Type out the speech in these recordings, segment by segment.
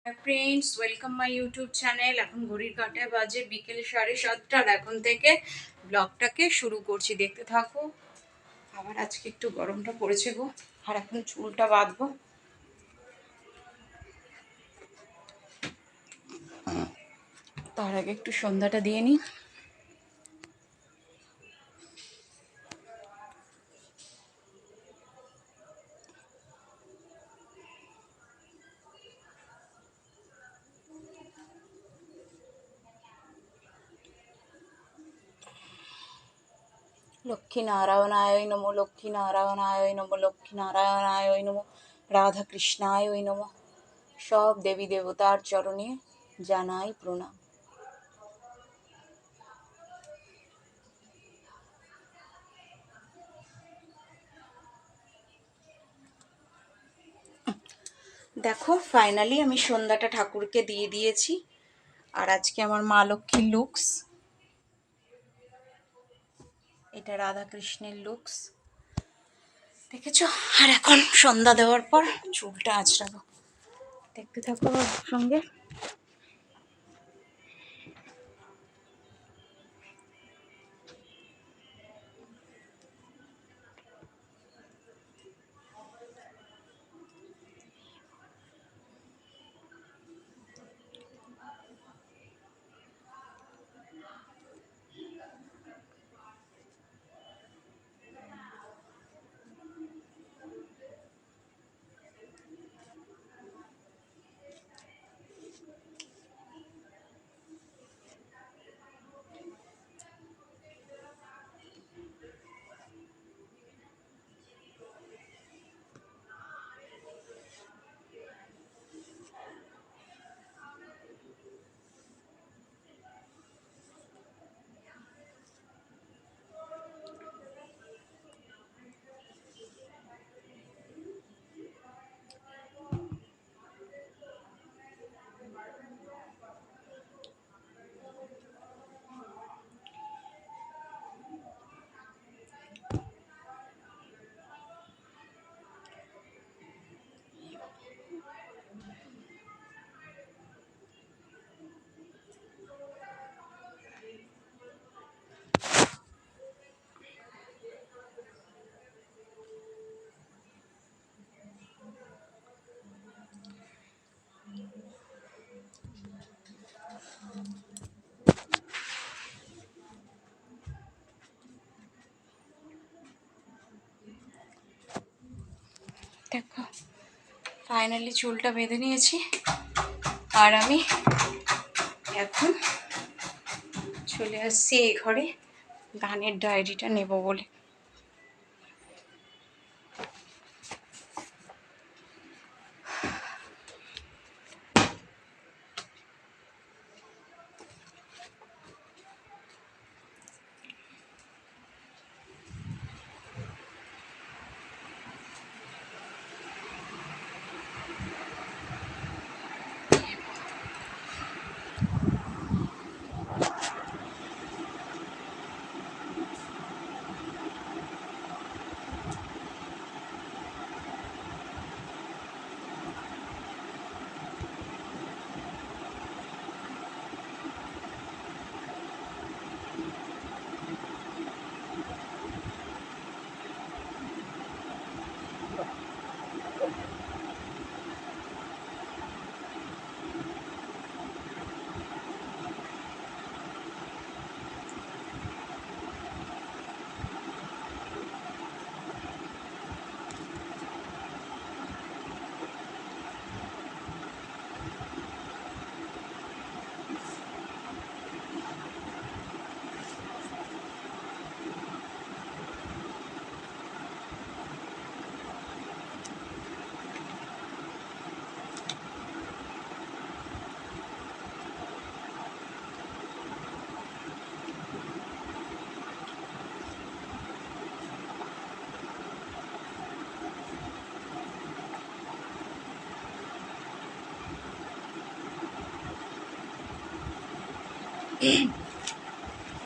Friends, welcome my YouTube channel. এখন ঘড়ির কাঁটায় বাজে বিকেল 7:30। আর এখন থেকে ব্লগটাকে শুরু করছি, দেখতে থাকো। আবার আজকে একটু গরমটা পড়েছে গো। আর এখন চুলটা বাঁধবো। তার আগে একটু সন্ধ্যাটা দিয়ে নিই। লক্ষ্মীনারায়ণায় নমো, লক্ষ্মীনারায়ণায় নমো, লক্ষ্মীনারায়ণায় নমো, রাধা কৃষ্ণায় নমো। সব দেবী দেবতার চরণে জানাই প্রণাম। দেখো, ফাইনালি আমি সন্ধ্যাটা ঠাকুরকে দিয়ে দিয়েছি। আর আজকে আমার মা লক্ষ্মীর লুকস, এটা রাধা কৃষ্ণের লুকস, দেখেছো? আর এখন সন্ধ্যা দেওয়ার পর চুলটা আঁচড়াবো, দেখতে থাকো আমার সঙ্গে। দেখো, ফাইনালি চুলটা বেঁধে নিয়েছি। আর আমি এখন চলে আসছি এই ঘরে গানের ডায়েরিটা নেব বলে।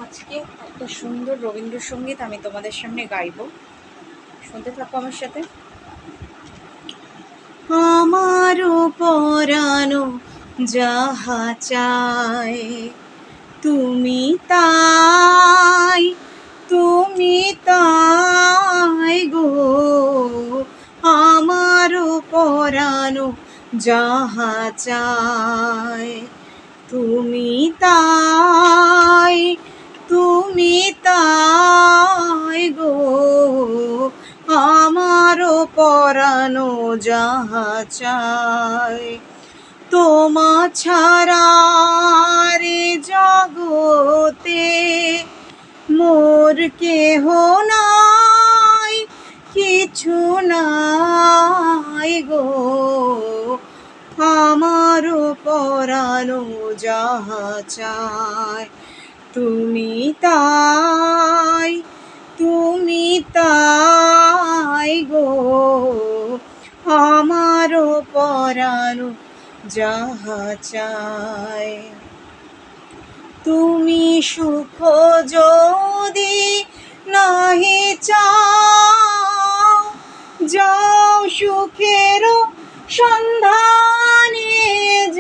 আজকে একটা সুন্দর রবীন্দ্রসঙ্গীত আমি তোমাদের সামনে গাইব, শুনতে থাকো আমার সাথে। আমার আমারও পরানো যাহা চায় তুমি তাই, তুমি তাই গো। আমারও পরানো যাহা চায় তুমি তাই, তুমি তাই গো। আমারও পরানো যাহা চায় তোমা ছাড়া রে জগতে মোর কেহ নাই, কিছু নাই গো। আমারও পরানো যাহা চায় তুমি তাই, তুমি তাই গো। আমারও পরানো যাহা চায় তুমি সুখ যদি নাহি চাও, যাও সুখের সন্ধানে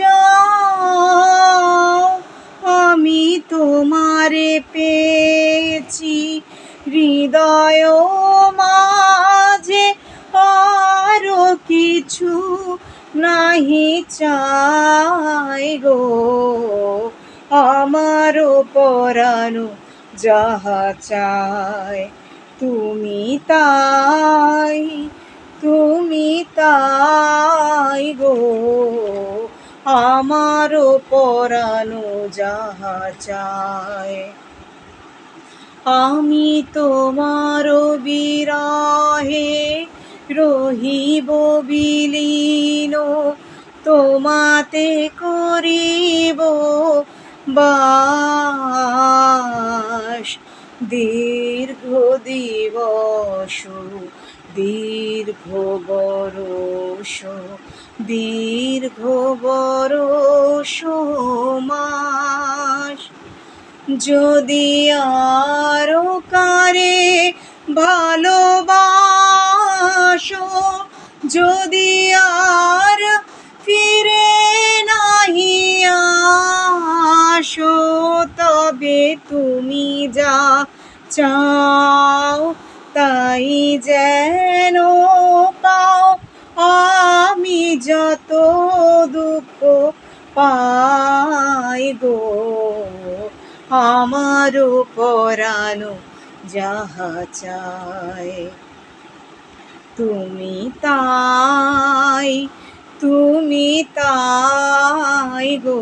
যাও। আমি তোমারে পেয়েছি হৃদয় মাঝে, আরো কিছু নাহি চাই গো। আমারও পরানো যাহা চায় তুমি তাই, তুমি তাই গো। আমারও পরানো যাহা চায় আমি তোমার বিরহে রহিব বিলীন, তোমাতে করিব বাস। দীর্ঘ দিবস, দীর্ঘ বরষ, দীর্ঘ বরষ মাস। যদি আরো কারে ভালোবাসো, যদি আর ফিরে নাহি আসো, তবে তুমি যা চাও তাই যেন পাও। আমি যত দুঃখ পাই গো, আমারও পরানো যাহা চায় তুমি তাই, তুমি তাই গো।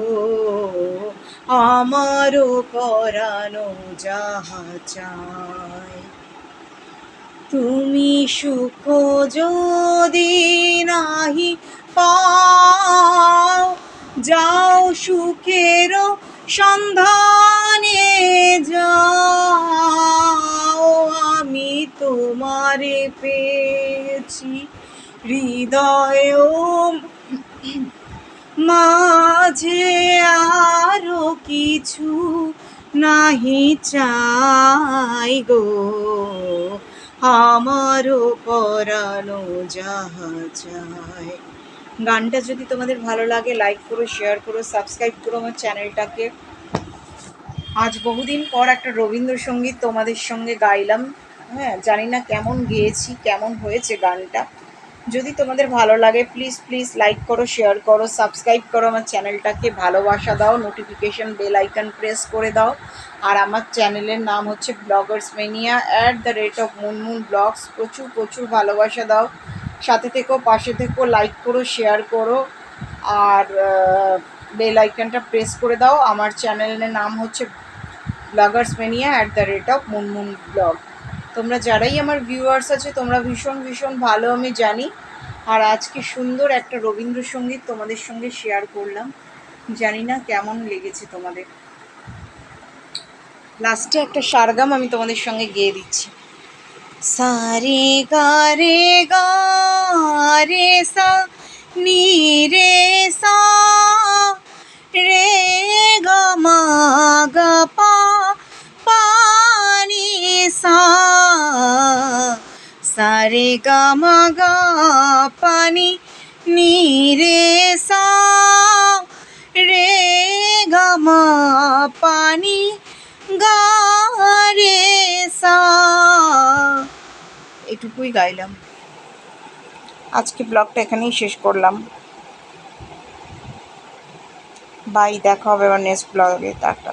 আমারও পরানো যাহা চায় তুমি সুখ যদি নাহি পাও, যাও সুখের সন্ধানে যাও। আমি তোমারে পেয়েছি হৃদয় মাঝে, আরো কিছু নাহি চাই গো। আমারও পরানো যাহা চায়। গানটা যদি তোমাদের ভালো লাগে লাইক করো, শেয়ার করো, সাবস্ক্রাইব করো আমার চ্যানেলটাকে। আজ বহুদিন পর একটা রবীন্দ্রসঙ্গীত তোমাদের সঙ্গে গাইলাম। হ্যাঁ, জানি না কেমন গেয়েছি, কেমন হয়েছে গানটা। যদি তোমাদের ভালো লাগে প্লিজ প্লিজ লাইক করো, শেয়ার করো, সাবস্ক্রাইব করো আমার চ্যানেলটাকে, ভালোবাসা দাও, নোটিফিকেশন বেল আইকন প্রেস করে দাও। আর আমার চ্যানেলের নাম হচ্ছে ব্লগার্স ম্যানিয়া @মুনমুন ব্লগস। প্রচুর প্রচুর ভালোবাসা দাও, সাথে থেকো, পাশে থেকো, লাইক করো, শেয়ার করো, আর বেল আইকনটা প্রেস করে দাও। আমার চ্যানেলের নাম হচ্ছে ব্লগার্স ম্যানিয়া @মুনমুন ব্লগ। তোমরা যারাই আমার ভিউয়ার্স আছে তোমরা ভীষণ ভীষণ ভালো আমি জানি। আর আজকে সুন্দর একটা রবীন্দ্রসঙ্গীত তোমাদের সঙ্গে শেয়ার করলাম, জানি না কেমন লেগেছে তোমাদের। লাস্টে একটা সারগাম আমি তোমাদের সঙ্গে গেয়ে দিচ্ছি। সারে গা রে সা নি রে সা রে গা মা গা পা পা নি সা। সারে গা মা গা পা নি নি রে সা রে গা মা পানি গা রে সা, এটুকুই গাইলাম। আজকে ব্লগটা এখানেই শেষ করলাম। বাই, দেখা হবে আবার নেক্সট ব্লগে। টাটা।